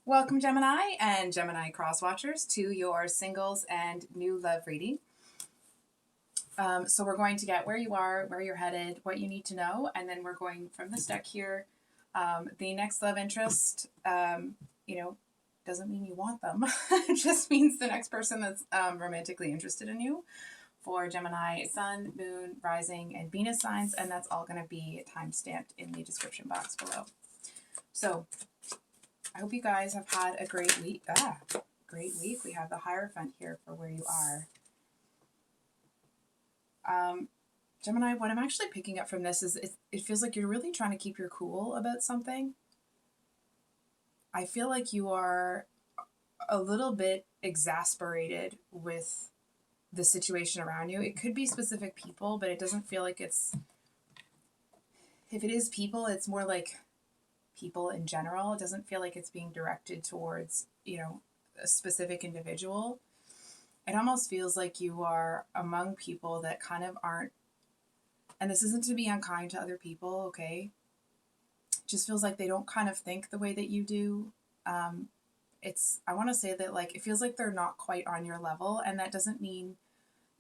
Welcome, Gemini and Gemini cross watchers, to your singles and new love reading. So we're going to get where you are, where you're headed, what you need to know, and then we're going from this deck here. The next love interest, doesn't mean you want them. It just means the next person that's romantically interested in you. For Gemini Sun, Moon, Rising, and Venus signs, and that's all going to be time-stamped in the description box below. So I hope you guys have had a great week. Great week. We have the Hierophant here for where you are. Gemini, what I'm actually picking up from this is it feels like you're really trying to keep your cool about something. I feel like you are a little bit exasperated with the situation around you. It could be specific people, but it doesn't feel like it's... If it is people, it's more like people in general. It doesn't feel like it's being directed towards, a specific individual. It almost feels like you are among people that kind of aren't, and this isn't to be unkind to other people, okay? It just feels like they don't kind of think the way that you do. I want to say that, like, it feels like they're not quite on your level, and that doesn't mean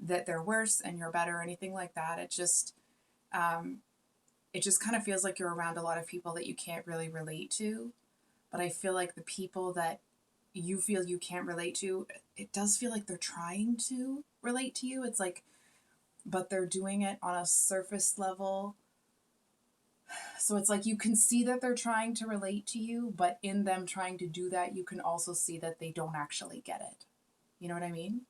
that they're worse and you're better or anything like that. It just kind of feels like you're around a lot of people that you can't really relate to. But I feel like the people that you feel you can't relate to, it does feel like they're trying to relate to you. It's like, but they're doing it on a surface level. So it's like you can see that they're trying to relate to you, but in them trying to do that, you can also see that they don't actually get it. You know what I mean?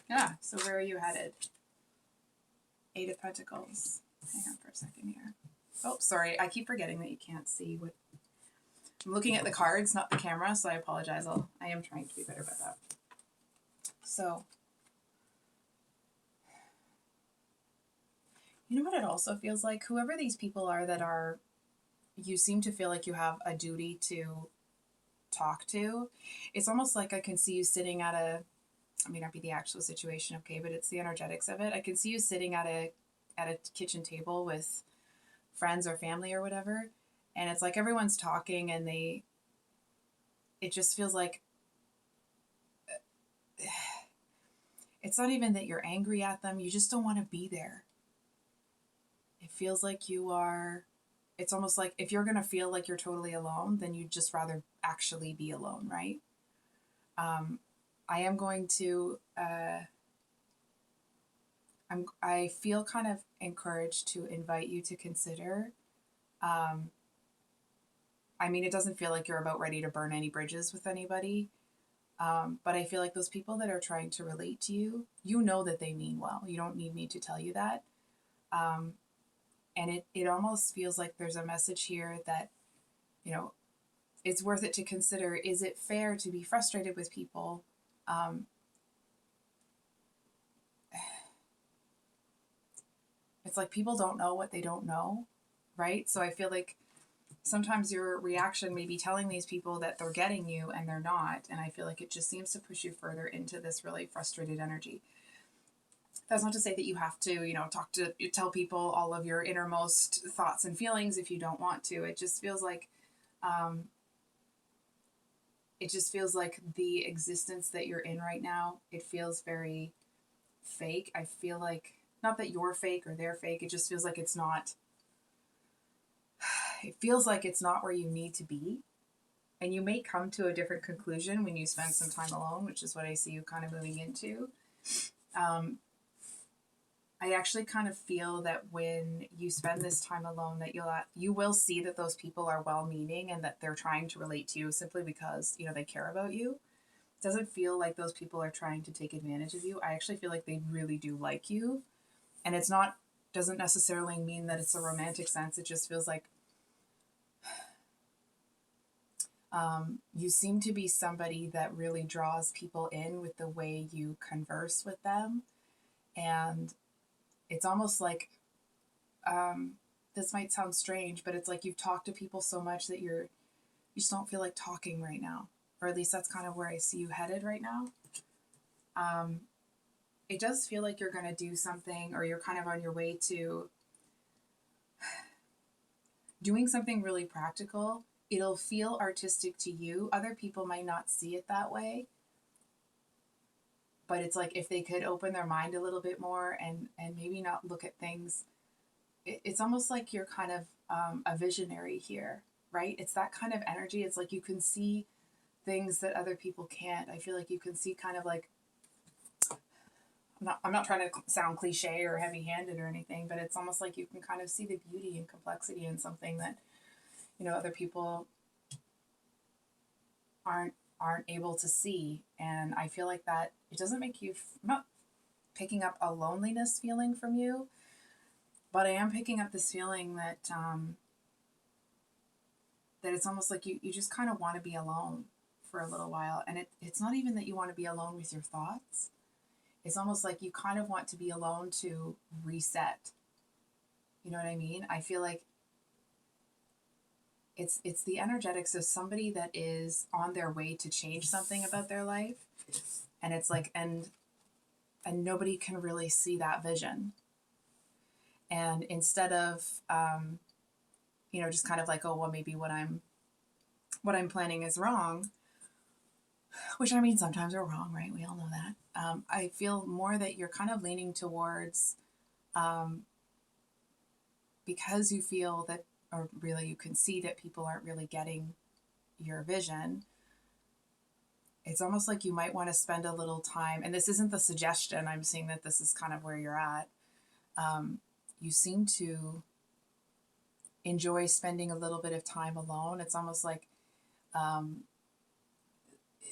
Yeah, so where are you headed? Eight of Pentacles. Hang on for a second here. Oh, sorry. I keep forgetting that you can't see what... I'm looking at the cards, not the camera, so I apologize. I am trying to be better about that. So, you know what it also feels like? Whoever these people are that are... You seem to feel like you have a duty to talk to. It's almost like I can see you sitting at a... I may not be the actual situation, okay, but it's the energetics of it. I can see you sitting at a kitchen table with friends or family or whatever, and it's like everyone's talking and it just feels like it's not even that you're angry at them, you just don't want to be there. It feels like you are... It's almost like if you're going to feel like you're totally alone, then you'd just rather actually be alone, right? I am going to... I feel kind of encouraged to invite you to consider... I mean, it doesn't feel like you're about ready to burn any bridges with anybody. But I feel like those people that are trying to relate to you, you know that they mean well. You don't need me to tell you that. And it almost feels like there's a message here that, it's worth it to consider. Is it fair to be frustrated with people? It's like people don't know what they don't know, right? So I feel like sometimes your reaction may be telling these people that they're getting you and they're not. And I feel like it just seems to push you further into this really frustrated energy. That's not to say that you have to, tell people all of your innermost thoughts and feelings if you don't want to. It just feels like, the existence that you're in right now, it feels very fake. I feel like, not that you're fake or they're fake, it just feels like it's not where you need to be. And you may come to a different conclusion when you spend some time alone, which is what I see you kind of moving into. I actually kind of feel that when you spend this time alone, that you will see that those people are well-meaning and that they're trying to relate to you simply because, they care about you. It doesn't feel like those people are trying to take advantage of you. I actually feel like they really do like you. And doesn't necessarily mean that it's a romantic sense. It just feels like you seem to be somebody that really draws people in with the way you converse with them. And it's almost like, this might sound strange, but it's like you've talked to people so much that you just don't feel like talking right now. Or at least that's kind of where I see you headed right now. It does feel like you're going to do something, or you're kind of on your way to... doing something really practical, it'll feel artistic to you. Other people might not see it that way, but it's like if they could open their mind a little bit more and maybe not look at things, it's almost like you're kind of a visionary here, right? It's that kind of energy. It's like you can see things that other people can't. I feel like you can see kind of like, I'm not trying to sound cliche or heavy-handed or anything, but it's almost like you can kind of see the beauty and complexity in something that, you know, other people aren't able to see. And I feel like that it doesn't make you, I'm not picking up a loneliness feeling from you, but I am picking up this feeling that that it's almost like you just kind of want to be alone for a little while. And it's not even that you want to be alone with your thoughts. It's almost like you kind of want to be alone to reset. You know what I mean? I feel like it's the energetics of somebody that is on their way to change something about their life. And it's like, and nobody can really see that vision. And instead of, you know, just kind of like, oh, well, maybe what I'm planning is wrong, which I mean, sometimes we're wrong, right? We all know that. I feel more that you're kind of leaning towards, because you feel that, or really you can see that people aren't really getting your vision. It's almost like you might want to spend a little time, and this isn't the suggestion, I'm seeing that this is kind of where you're at. You seem to enjoy spending a little bit of time alone. It's almost like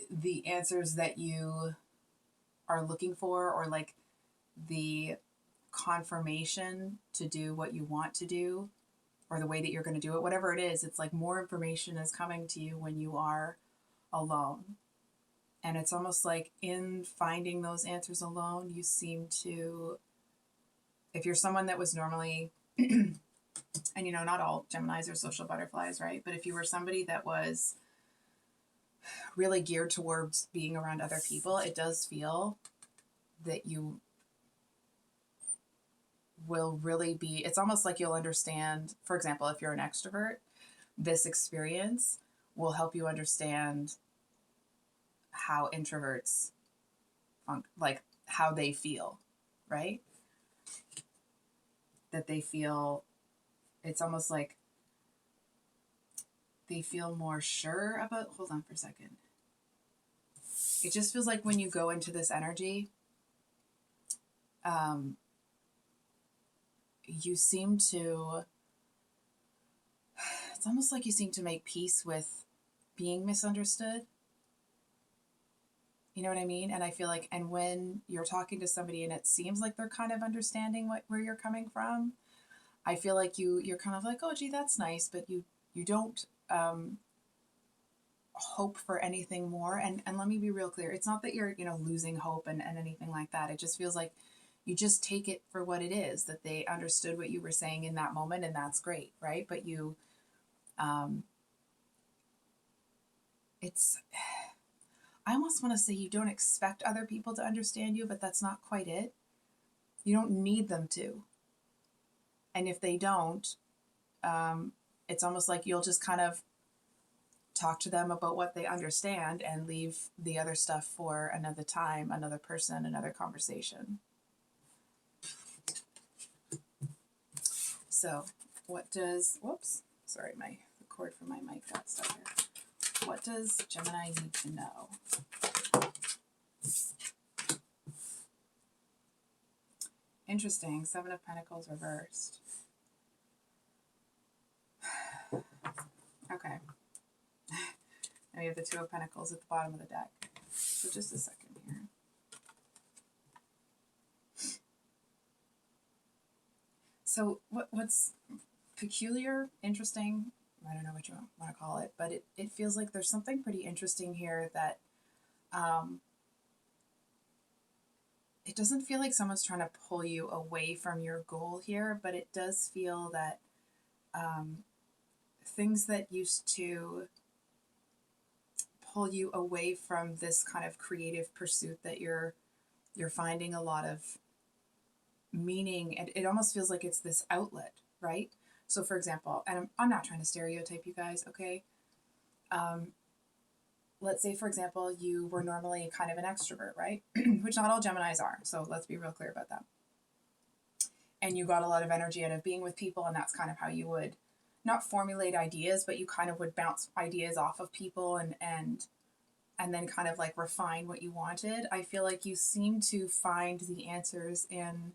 the answers that you are looking for, or like the confirmation to do what you want to do, or the way that you're going to do it, whatever it is, it's like more information is coming to you when you are alone. And it's almost like in finding those answers alone, you seem to, if you're someone that was normally, and you know, not all Geminis are social butterflies, right? But if you were somebody that was really geared towards being around other people, it does feel that you will really be, it's almost like you'll understand, for example, if you're an extrovert, this experience will help you understand how introverts like how they feel, right? That they feel, it's almost like they feel more sure about, hold on for a second. It just feels like when you go into this energy, you seem to, it's almost like you seem to make peace with being misunderstood. You know what I mean? And I feel like, and when you're talking to somebody and it seems like they're kind of understanding where you're coming from, I feel like you're kind of like, oh, gee, that's nice, but you don't hope for anything more. And let me be real clear. It's not that you're, you know, losing hope and anything like that. It just feels like you just take it for what it is, that they understood what you were saying in that moment, and that's great, right? But you, it's, I almost want to say you don't expect other people to understand you, but that's not quite it. You don't need them to. And if they don't, it's almost like you'll just kind of talk to them about what they understand and leave the other stuff for another time, another person, another conversation. So what does, whoops, sorry, the cord for my mic got stuck here. What does Gemini need to know? Interesting, 7 of Pentacles reversed. Okay. And we have the 2 of Pentacles at the bottom of the deck. So just a second here. So what's peculiar, interesting, I don't know what you want to call it, but it feels like there's something pretty interesting here that it doesn't feel like someone's trying to pull you away from your goal here, but it does feel that things that used to pull you away from this kind of creative pursuit that you're finding a lot of meaning, and it almost feels like it's this outlet, right? So for example, and I'm not trying to stereotype you guys, okay? Let's say, for example, you were normally kind of an extrovert, right? Which not all Geminis are. So let's be real clear about that. And you got a lot of energy out of being with people, and that's kind of how you would not formulate ideas, but you kind of would bounce ideas off of people and then kind of like refine what you wanted. I feel like you seem to find the answers in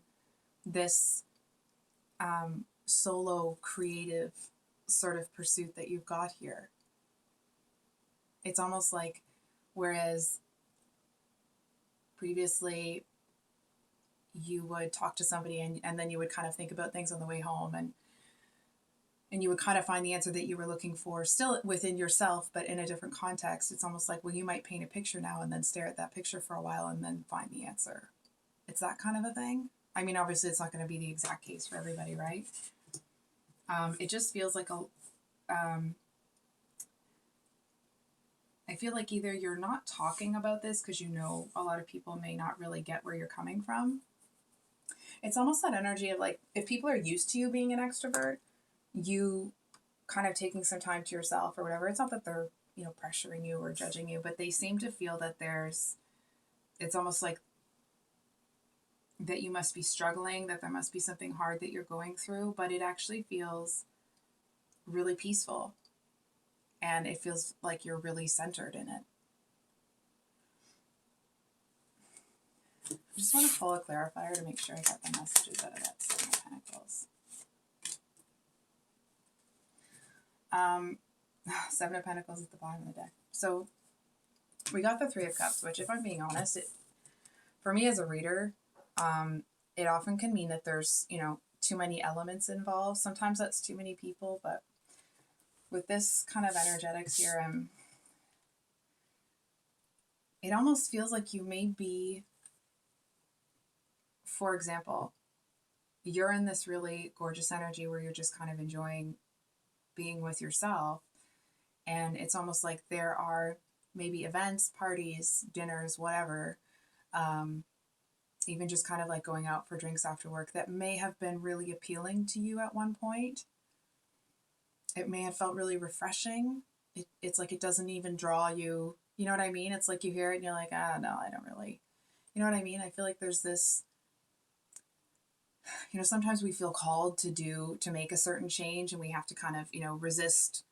this solo creative sort of pursuit that you've got here. It's almost like, whereas previously you would talk to somebody and then you would kind of think about things on the way home and you would kind of find the answer that you were looking for still within yourself, but in a different context. It's almost like, well, you might paint a picture now and then stare at that picture for a while and then find the answer. It's that kind of a thing. I mean, obviously it's not going to be the exact case for everybody, right? It just feels like I feel like either you're not talking about this because you know a lot of people may not really get where you're coming from. It's almost that energy of like, if people are used to you being an extrovert, you kind of taking some time to yourself or whatever. It's not that they're, you know, pressuring you or judging you, but they seem to feel that it's almost like that you must be struggling, that there must be something hard that you're going through, but it actually feels really peaceful. And it feels like you're really centered in it. I just want to pull a clarifier to make sure I got the messages out of that Seven of Pentacles. Seven of Pentacles at the bottom of the deck. So we got the Three of Cups, which, if I'm being honest, for me as a reader, it often can mean that there's, you know, too many elements involved. Sometimes that's too many people, but with this kind of energetics here, it almost feels like you may be, for example, you're in this really gorgeous energy where you're just kind of enjoying being with yourself. And it's almost like there are maybe events, parties, dinners, whatever, even just kind of like going out for drinks after work that may have been really appealing to you at one point. It may have felt really refreshing. It's like it doesn't even draw you. You know what I mean? It's like you hear it and you're like, ah, no, I don't really. You know what I mean? I feel like there's this, you know, sometimes we feel called to make a certain change and we have to kind of, you know, resist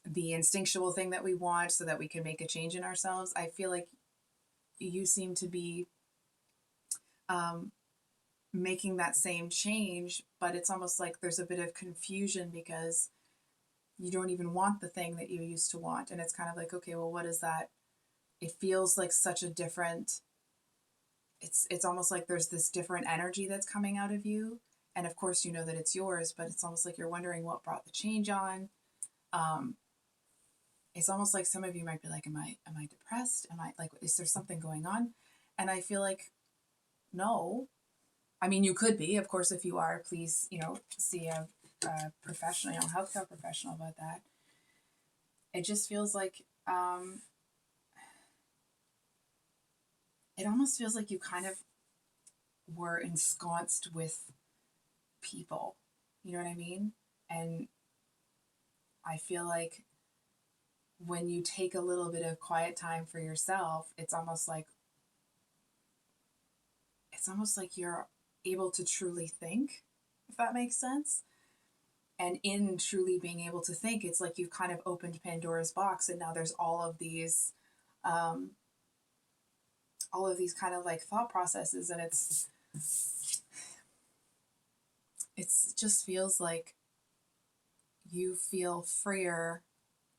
the instinctual thing that we want so that we can make a change in ourselves. I feel like you seem to be making that same change, but it's almost like there's a bit of confusion because you don't even want the thing that you used to want. And it's kind of like, okay, well, what is that? It feels like such a different, it's almost like there's this different energy that's coming out of you. And of course, you know that it's yours, but it's almost like you're wondering what brought the change on. It's almost like some of you might be like, am I depressed? Am I like, is there something going on? And I feel like, no. I mean, you could be, of course, if you are, please, you know, see a professional, you know, healthcare professional about that. It just feels like, it almost feels like you kind of were ensconced with people. You know what I mean? And I feel like when you take a little bit of quiet time for yourself, it's almost like you're able to truly think, if that makes sense. And in truly being able to think, it's like you've kind of opened Pandora's box, and now there's all of these kind of like thought processes, and it's just feels like you feel freer.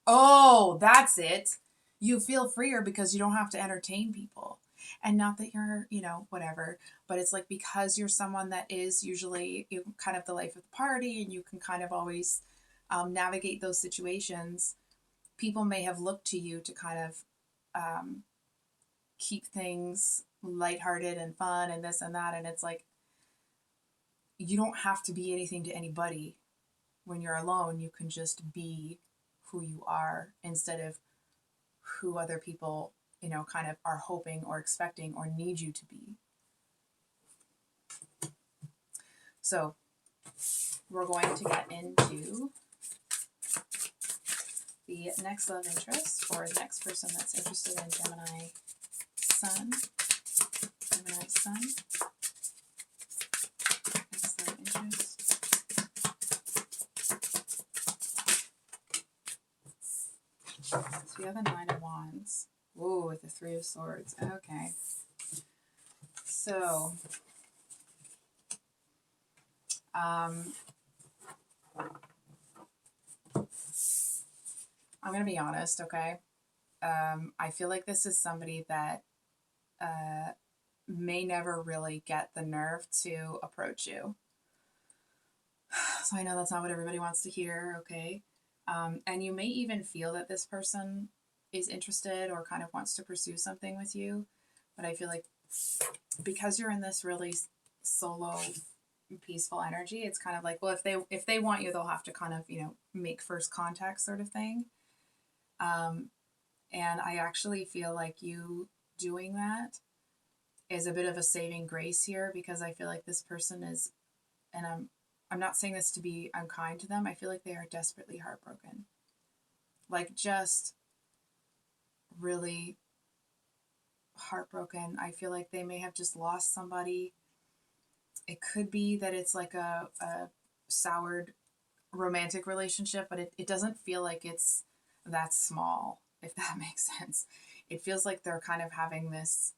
Oh, that's it. You feel freer because you don't have to entertain people. And not that you're, you know, whatever, but it's like because you're someone that is usually kind of the life of the party and you can kind of always navigate those situations, people may have looked to you to kind of keep things lighthearted and fun and this and that. And it's like, you don't have to be anything to anybody when you're alone. You can just be who you are instead of who other people, you know, kind of are hoping or expecting or need you to be. So we're going to get into the next love interest for the next person that's interested in Gemini Sun. Gemini Sun. Next love interest. So we have the Nine of Wands. Ooh, with the Three of Swords. Okay. So, I'm going to be honest, okay? I feel like this is somebody that may never really get the nerve to approach you. So I know that's not what everybody wants to hear, okay? And you may even feel that this person is interested or kind of wants to pursue something with you. But I feel like because you're in this really solo, peaceful energy, it's kind of like, well, if they want you, they'll have to kind of, make first contact sort of thing. And I actually feel like you doing that is a bit of a saving grace here, because I feel like this person is, and I'm not saying this to be unkind to them, I feel like they are desperately heartbroken. Like, just really heartbroken. I feel like they may have just lost somebody. It could be that it's like a soured romantic relationship, but it doesn't feel like it's that small, if that makes sense. It feels like they're kind of having this,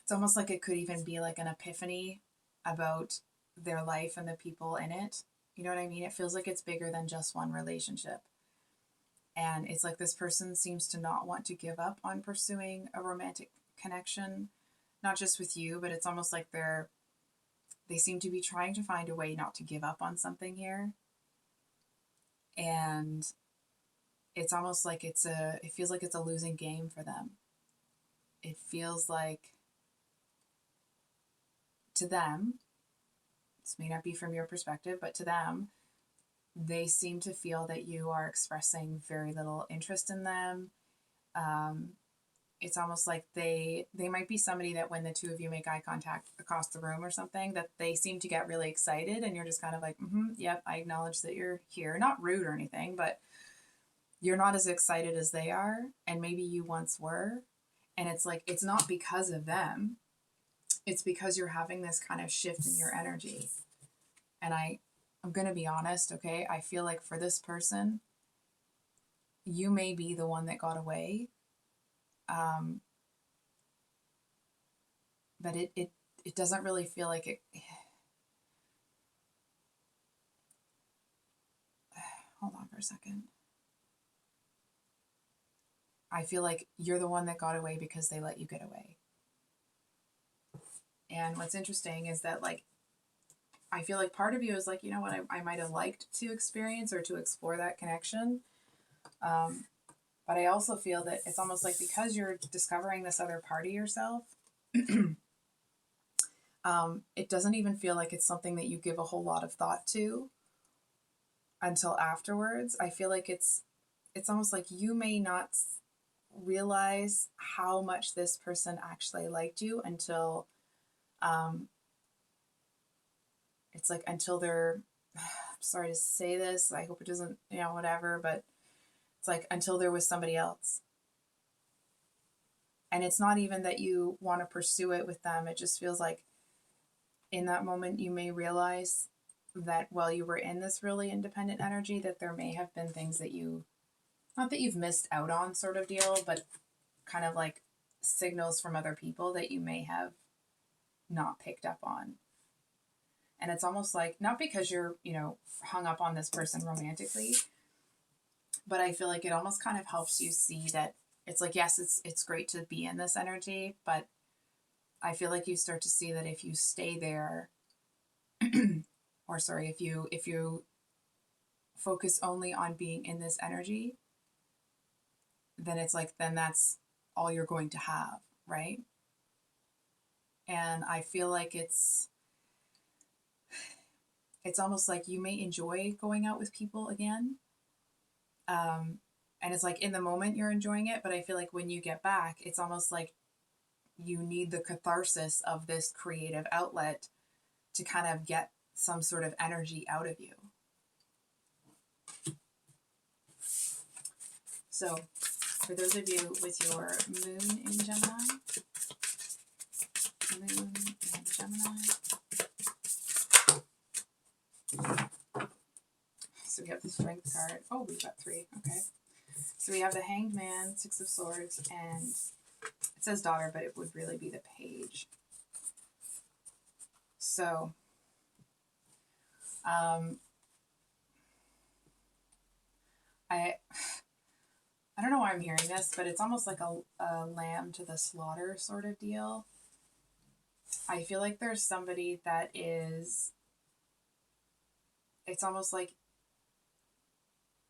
it's almost like it could even be like an epiphany about their life and the people in it. You know what I mean? It feels like it's bigger than just one relationship. And it's like this person seems to not want to give up on pursuing a romantic connection, not just with you, but it's almost like they seem to be trying to find a way not to give up on something here. And it's almost like it feels like it's a losing game for them. It feels like, to them, this may not be from your perspective, but to them, they seem to feel that you are expressing very little interest in them. It's almost like they might be somebody that when the two of you make eye contact across the room or something, that they seem to get really excited, and you're just kind of like, yep, I acknowledge that you're here. Not rude or anything, but you're not as excited as they are, and maybe you once were. And it's like, it's not because of them. It's because you're having this kind of shift in your energy. And I'm going to be honest, okay? I feel like for this person, you may be the one that got away. But it doesn't really feel like it. Hold on for a second. I feel like you're the one that got away because they let you get away. And what's interesting is that, like, I feel like part of you is like, you know what, I might have liked to experience or to explore that connection. But I also feel that it's almost like because you're discovering this other part of yourself, it doesn't even feel like it's something that you give a whole lot of thought to until afterwards. I feel like it's almost like you may not realize how much this person actually liked you until it's like until they're I'm sorry to say this, I hope it doesn't, whatever, but it's like until there was somebody else. And it's not even that you want to pursue it with them. It just feels like in that moment you may realize that while you were in this really independent energy, that there may have been things that not that you've missed out on sort of deal, but kind of like signals from other people that you may have not picked up on. And it's almost like, not because you're, hung up on this person romantically, but I feel like it almost kind of helps you see that it's like, yes, it's great to be in this energy, but I feel like you start to see that if you stay there, or sorry, if you focus only on being in this energy, then it's like, then that's all you're going to have, right? And I feel like it's almost like you may enjoy going out with people again. And it's like in the moment you're enjoying it, but I feel like when you get back, it's almost like you need the catharsis of this creative outlet to kind of get some sort of energy out of you. So for those of you with your moon in Gemini, so we have the Strength card. Oh, we've got 3. Okay. So we have the Hanged Man, 6 of Swords, and it says daughter, but it would really be the Page. So, I don't know why I'm hearing this, but it's almost like a lamb to the slaughter sort of deal. I feel like there's somebody that is, it's almost like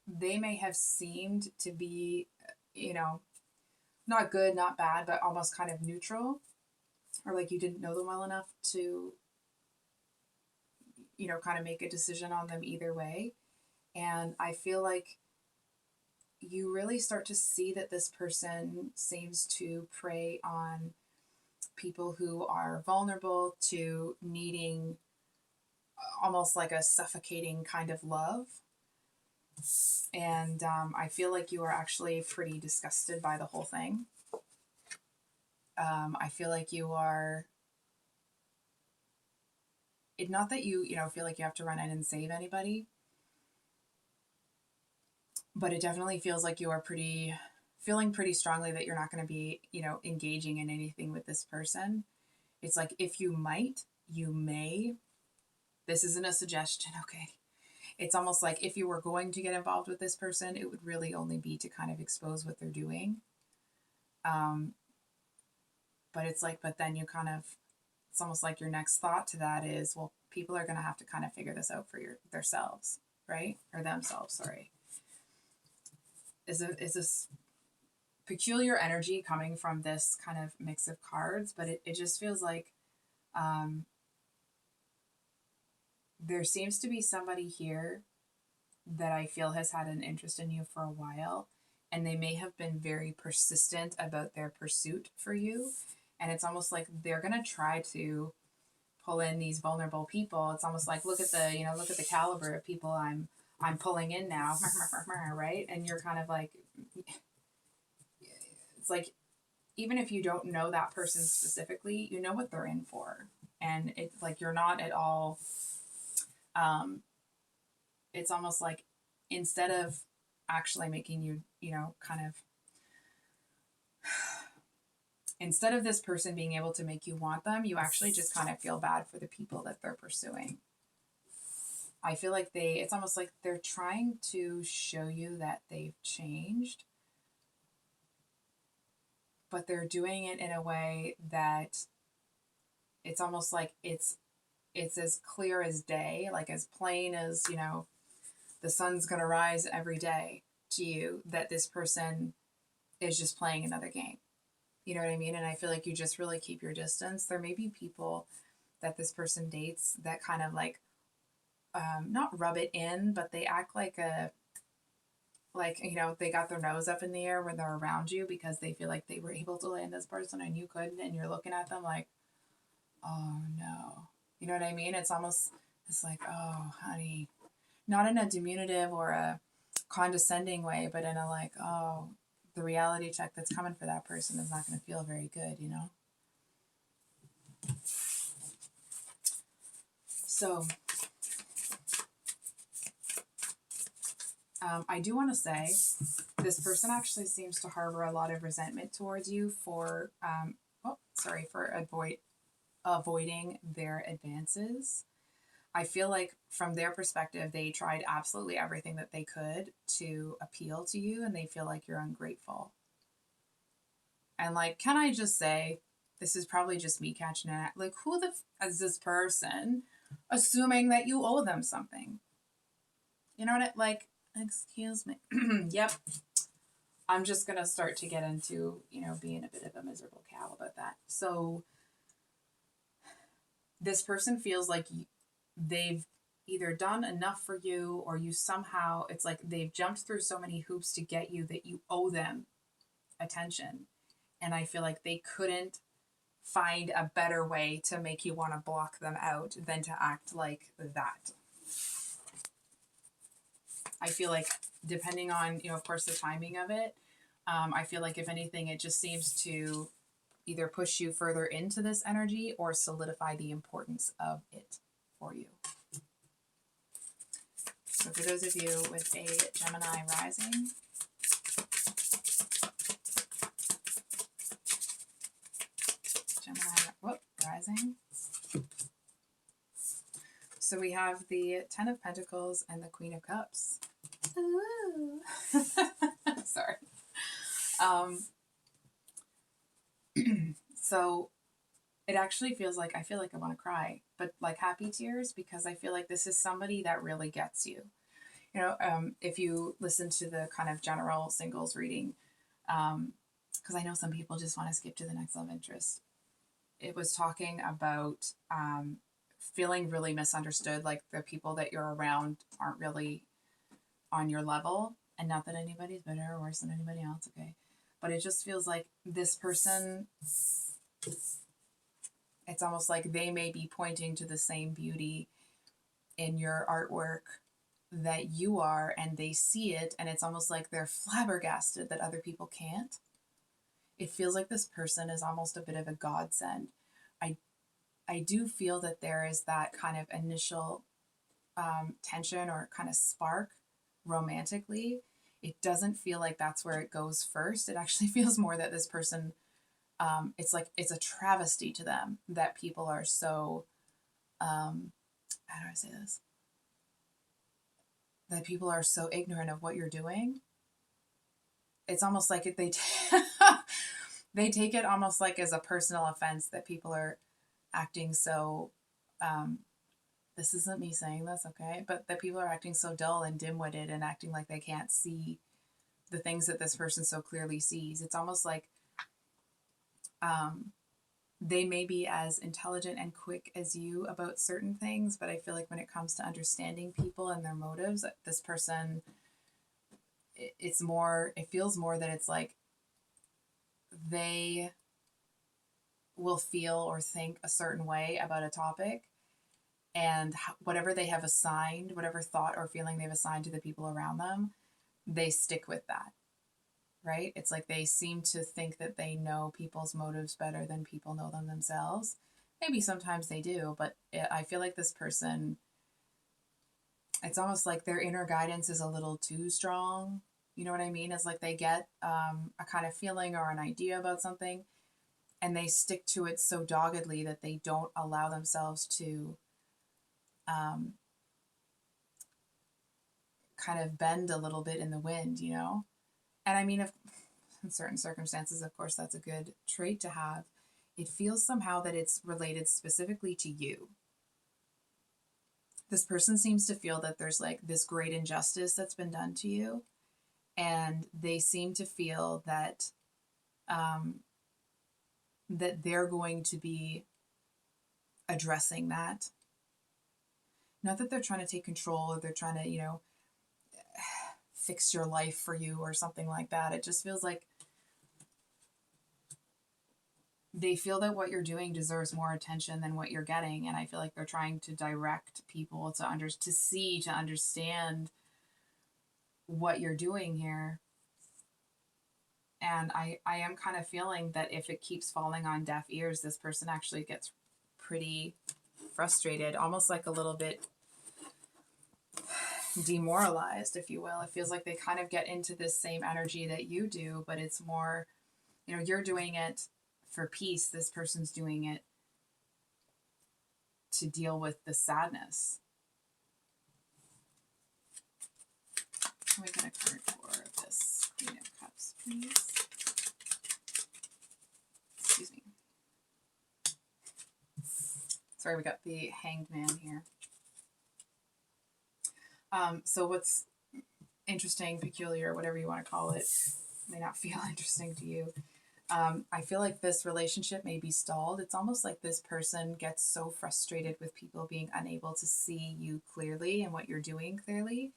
they may have seemed to be, you know, not good, not bad, but almost kind of neutral, or like you didn't know them well enough to, you know, kind of make a decision on them either way. And I feel like you really start to see that this person seems to prey on people who are vulnerable to needing almost like a suffocating kind of love. And I feel like you are actually pretty disgusted by the whole thing. I feel like you are, not that you feel like you have to run in and save anybody, but it definitely feels like you are feeling pretty strongly that you're not going to be, engaging in anything with this person. It's like, if you might, you may. This isn't a suggestion, okay? It's almost like if you were going to get involved with this person, it would really only be to kind of expose what they're doing. But it's like, but then you kind of, it's almost like your next thought to that is, well, people are going to have to kind of figure this out for themselves, right? Or themselves, sorry. Is this peculiar energy coming from this kind of mix of cards, but it just feels like there seems to be somebody here that I feel has had an interest in you for a while, and they may have been very persistent about their pursuit for you. And it's almost like they're going to try to pull in these vulnerable people. It's almost like, look at the caliber of people I'm pulling in now, right? And you're kind of like, it's like, even if you don't know that person specifically, you know what they're in for. And it's like, you're not at all, it's almost like, instead of actually making you, kind of, instead of this person being able to make you want them, you actually just kind of feel bad for the people that they're pursuing. I feel like it's almost like they're trying to show you that they've changed, but they're doing it in a way that it's almost like it's as clear as day, like as plain as, the sun's going to rise every day to you, that this person is just playing another game. You know what I mean? And I feel like you just really keep your distance. There may be people that this person dates that kind of like, not rub it in, but they act like they got their nose up in the air when they're around you because they feel like they were able to land this person and you couldn't, and you're looking at them like, oh no. You know what I mean? It's like, oh, honey. Not in a diminutive or a condescending way, but in a like, oh, the reality check that's coming for that person is not going to feel very good, So, I do want to say this person actually seems to harbor a lot of resentment towards you for avoiding their advances. I feel like from their perspective, they tried absolutely everything that they could to appeal to you, and they feel like you're ungrateful. And like, can I just say, this is probably just me catching it. Like, who the is this person assuming that you owe them something? You know what? Like, excuse me. Yep. I'm just going to start to get into, being a bit of a miserable cow about that. So this person feels like they've either done enough for you, or you somehow, it's like they've jumped through so many hoops to get you that you owe them attention. And I feel like they couldn't find a better way to make you want to block them out than to act like that. I feel like depending on, of course, the timing of it, I feel like if anything, it just seems to either push you further into this energy or solidify the importance of it for you. So for those of you with a Gemini rising, rising. So we have the Ten of Pentacles and the Queen of Cups. Ooh. Sorry. So it actually feels like, I feel like I want to cry, but like happy tears, because I feel like this is somebody that really gets you. If you listen to the kind of general singles reading, because I know some people just want to skip to the next love interest. It was talking about feeling really misunderstood, like the people that you're around aren't really on your level. And not that anybody's better or worse than anybody else, okay? But it just feels like this person, it's almost like they may be pointing to the same beauty in your artwork that you are, and they see it, and it's almost like they're flabbergasted that other people can't. It feels like this person is almost a bit of a godsend. I do feel that there is that kind of initial tension or kind of spark romantically. It doesn't feel like that's where it goes first. It actually feels more that this person, it's like it's a travesty to them that people are so, how do I say this? That people are so ignorant of what you're doing. It's almost like they they take it almost like as a personal offense that people are acting so, this isn't me saying this, okay? But that people are acting so dull and dim-witted and acting like they can't see the things that this person so clearly sees. It's almost like they may be as intelligent and quick as you about certain things, but I feel like when it comes to understanding people and their motives, this person, it feels more that it's like they will feel or think a certain way about a topic, and whatever they have assigned, whatever thought or feeling they've assigned to the people around them, they stick with that, right? It's like they seem to think that they know people's motives better than people know them themselves. Maybe sometimes they do, but I feel like this person, it's almost like their inner guidance is a little too strong. You know what I mean? It's like they get a kind of feeling or an idea about something, and they stick to it so doggedly that they don't allow themselves to kind of bend a little bit in the wind, And I mean, if, in certain circumstances, of course, that's a good trait to have. It feels somehow that it's related specifically to you. This person seems to feel that there's like this great injustice that's been done to you, and they seem to feel that that they're going to be addressing that. Not that they're trying to take control or they're trying to, fix your life for you or something like that. It just feels like they feel that what you're doing deserves more attention than what you're getting. And I feel like they're trying to direct people to understand what you're doing here. And I am kind of feeling that if it keeps falling on deaf ears, this person actually gets pretty frustrated, almost like a little bit demoralized, if you will. It feels like they kind of get into this same energy that you do, but it's more, you're doing it for peace. This person's doing it to deal with the sadness. Can we get a card for this Queen of Cups, please? Excuse me. Sorry, we got the Hanged Man here. So what's interesting, peculiar, whatever you want to call it, may not feel interesting to you. I feel like this relationship may be stalled. It's almost like this person gets so frustrated with people being unable to see you clearly and what you're doing clearly,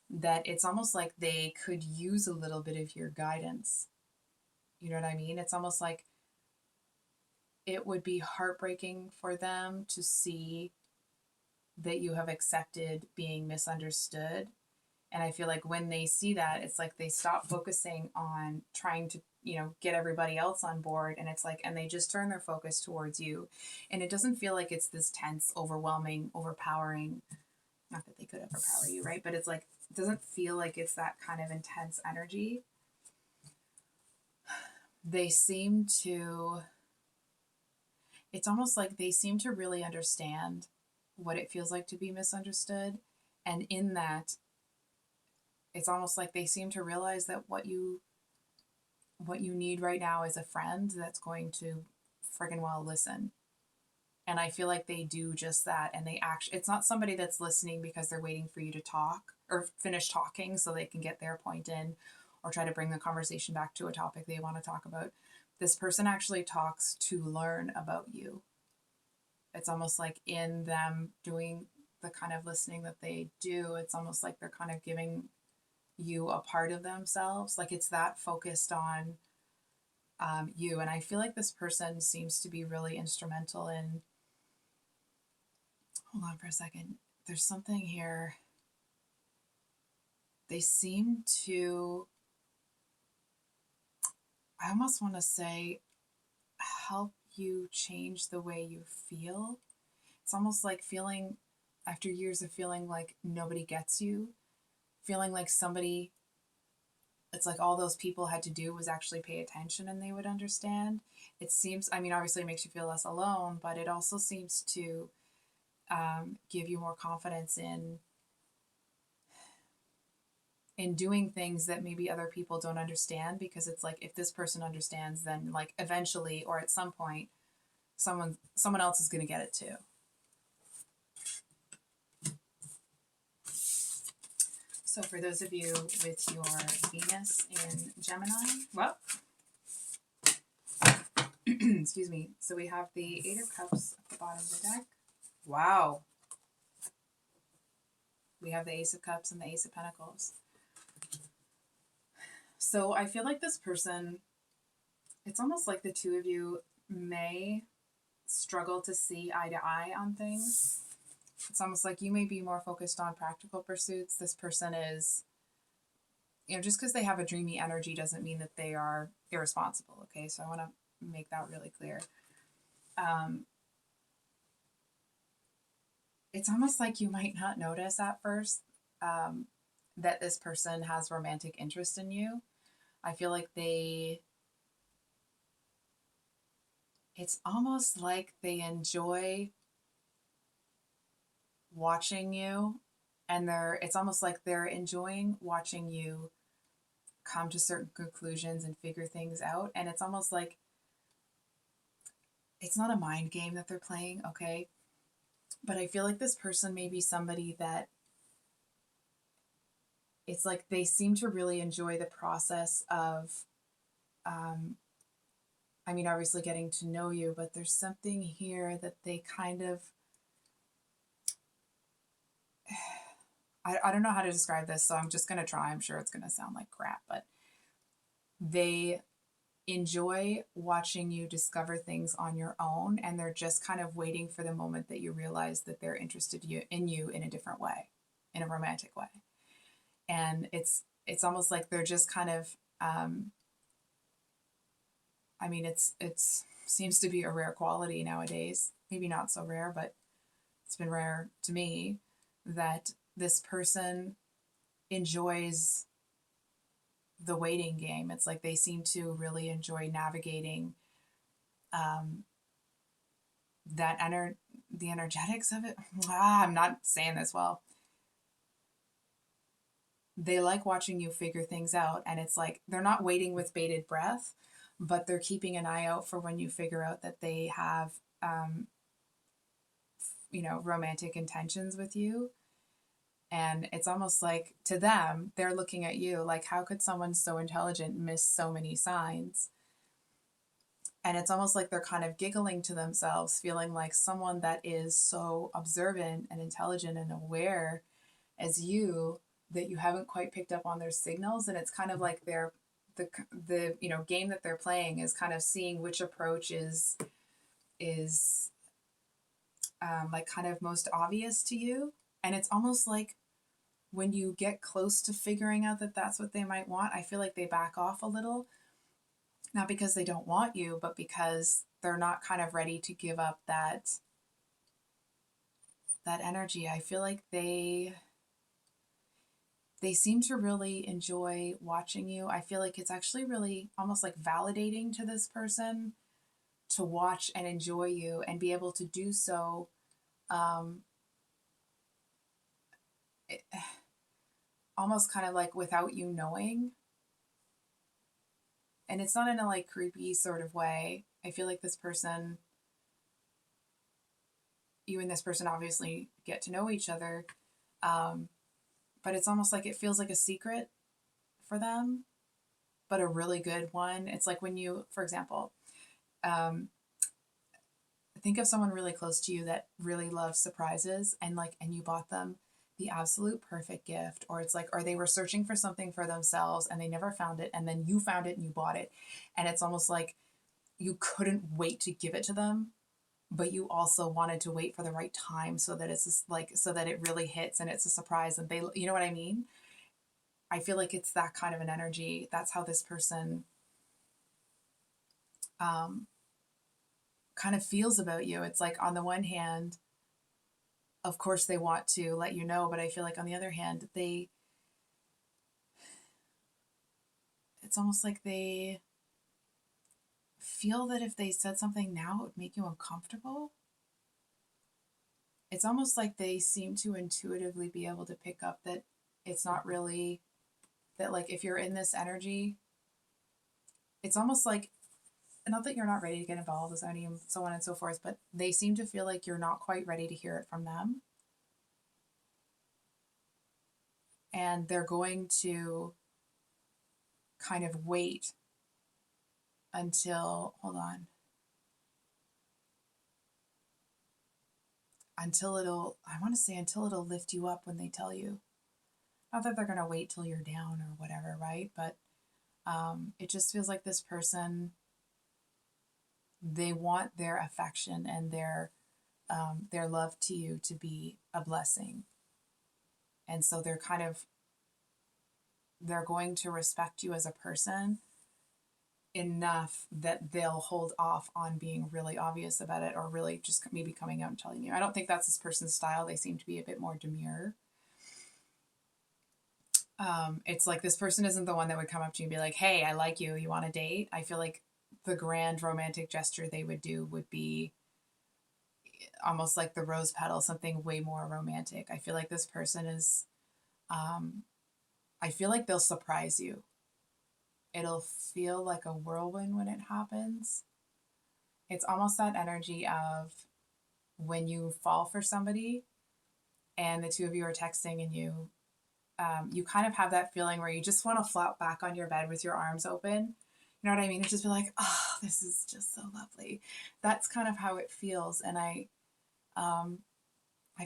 that it's almost like they could use a little bit of your guidance. You know what I mean? It's almost like it would be heartbreaking for them to see that you have accepted being misunderstood. And I feel like when they see that, it's like they stop focusing on trying to, get everybody else on board. And it's like, and they just turn their focus towards you. And it doesn't feel like it's this tense, overwhelming, overpowering. Not that they could overpower you, right? But it's like, it doesn't feel like it's that kind of intense energy. They seem to, it's almost like they seem to really understand what it feels like to be misunderstood. And in that, it's almost like they seem to realize that what you need right now is a friend that's going to friggin' well listen. And I feel like they do just that. And they actually, it's not somebody that's listening because they're waiting for you to talk or finish talking so they can get their point in or try to bring the conversation back to a topic they want to talk about. This person actually talks to learn about you. It's almost like in them doing the kind of listening that they do, it's almost like they're kind of giving you a part of themselves. Like it's that focused on you. And I feel like this person seems to be really instrumental in, hold on for a second. There's something here. They seem to, I almost want to say, help you change the way you feel. It's almost like feeling, after years of feeling like nobody gets you, feeling like somebody, it's like all those people had to do was actually pay attention and they would understand. It seems, I mean, obviously it makes you feel less alone, but it also seems to give you more confidence in doing things that maybe other people don't understand, because it's like if this person understands, then like eventually or at some point someone else is going to get it too. So for those of you with your Venus in Gemini, well, excuse me. So we have the Eight of Cups at the bottom of the deck. Wow. We have the Ace of Cups and the Ace of Pentacles. So I feel like this person, it's almost like the two of you may struggle to see eye to eye on things. It's almost like you may be more focused on practical pursuits. This person is, just because they have a dreamy energy doesn't mean that they are irresponsible. Okay, so I want to make that really clear. It's almost like you might not notice at first that this person has romantic interest in you. I feel like it's almost like they enjoy watching you, and it's almost like they're enjoying watching you come to certain conclusions and figure things out. And it's almost like it's not a mind game that they're playing, okay? But I feel like this person may be somebody that it's like they seem to really enjoy the process of, I mean, obviously getting to know you, but there's something here that they kind of, I don't know how to describe this, so I'm just going to try. I'm sure it's going to sound like crap, but they enjoy watching you discover things on your own, and they're just kind of waiting for the moment that you realize that they're interested in you in a different way, in a romantic way. And it's almost like they're just kind of, I mean, it's seems to be a rare quality nowadays. Maybe not so rare, but it's been rare to me that this person enjoys the waiting game. It's like they seem to really enjoy navigating the energetics of it. I'm not saying this well. They like watching you figure things out, and it's like they're not waiting with bated breath, but they're keeping an eye out for when you figure out that they have romantic intentions with you. And it's almost like to them, they're looking at you like, how could someone so intelligent miss so many signs? And it's almost like they're kind of giggling to themselves, feeling like someone that is so observant and intelligent and aware as you, that you haven't quite picked up on their signals. And it's kind of like the game that they're playing is kind of seeing which approach is is like kind of most obvious to you. And it's almost like when you get close to figuring out that that's what they might want, I feel like they back off a little, not because they don't want you, but because they're not kind of ready to give up that energy. I feel like they seem to really enjoy watching you. I feel like it's actually really almost like validating to this person to watch and enjoy you and be able to do so it, almost kind of like without you knowing. And it's not in a like creepy sort of way. I feel like this person, you and this person obviously get to know each other, but it's almost like it feels like a secret for them, but a really good one. It's like when you, for example, think of someone really close to you that really loves surprises, and you bought them the absolute perfect gift, or it's like, or they were searching for something for themselves and they never found it, and then you found it and you bought it, and it's almost like you couldn't wait to give it to them, but you also wanted to wait for the right time so that it's just like, so that it really hits and it's a surprise, and they, you know what I mean? I feel like it's that kind of an energy. That's how this person um, kind of feels about you. It's like, on the one hand, of course they want to let you know, but I feel like on the other hand, it's almost like they feel that if they said something now, it would make you uncomfortable. It's almost like they seem to intuitively be able to pick up that it's not really, that like if you're in this energy, it's almost like, not that you're not ready to get involved with any, so on and so forth, but they seem to feel like you're not quite ready to hear it from them. And they're going to kind of wait until, hold on, until it'll, I want to say until it'll lift you up when they tell you. Not that they're going to wait till you're down or whatever, right? But it just feels like this person, they want their affection and their love to you to be a blessing. And so they're going to respect you as a person enough that they'll hold off on being really obvious about it, or really just maybe coming out and telling you. I don't think that's this person's style. They seem to be a bit more demure. It's like this person isn't the one that would come up to you and be like, hey, I like you. You want a date? I feel like the grand romantic gesture they would do would be almost like the rose petal, something way more romantic. I feel like this person is, I feel like they'll surprise you. It'll feel like a whirlwind when it happens. It's almost that energy of when you fall for somebody and the two of you are texting, and you kind of have that feeling where you just want to flop back on your bed with your arms open. You know what I mean? It's just be like, oh, this is just so lovely. That's kind of how it feels. And I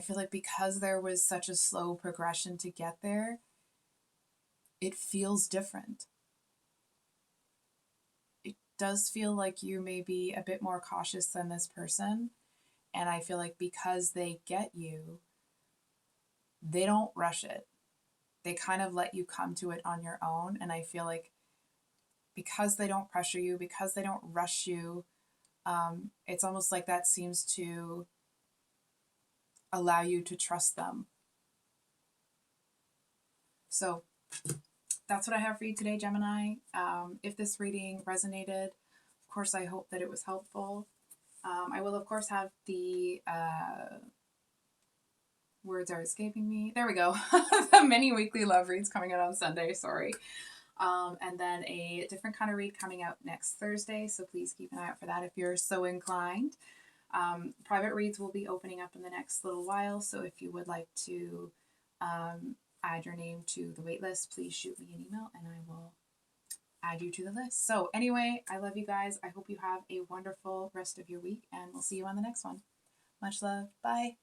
feel like because there was such a slow progression to get there, it feels different. It does feel like you may be a bit more cautious than this person. And I feel like because they get you, they don't rush it. They kind of let you come to it on your own. And I feel like because they don't pressure you, because they don't rush you, it's almost like that seems to allow you to trust them. So that's what I have for you today, Gemini. If this reading resonated, of course, I hope that it was helpful. I will, of course, have the words are escaping me. There we go. The mini weekly love reads coming out on Sunday. Sorry. And then a different kind of read coming out next Thursday. So please keep an eye out for that if you're so inclined. Private reads will be opening up in the next little while. So if you would like to add your name to the wait list, please shoot me an email and I will add you to the list. So anyway, I love you guys. I hope you have a wonderful rest of your week, and we'll see you on the next one. Much love. Bye.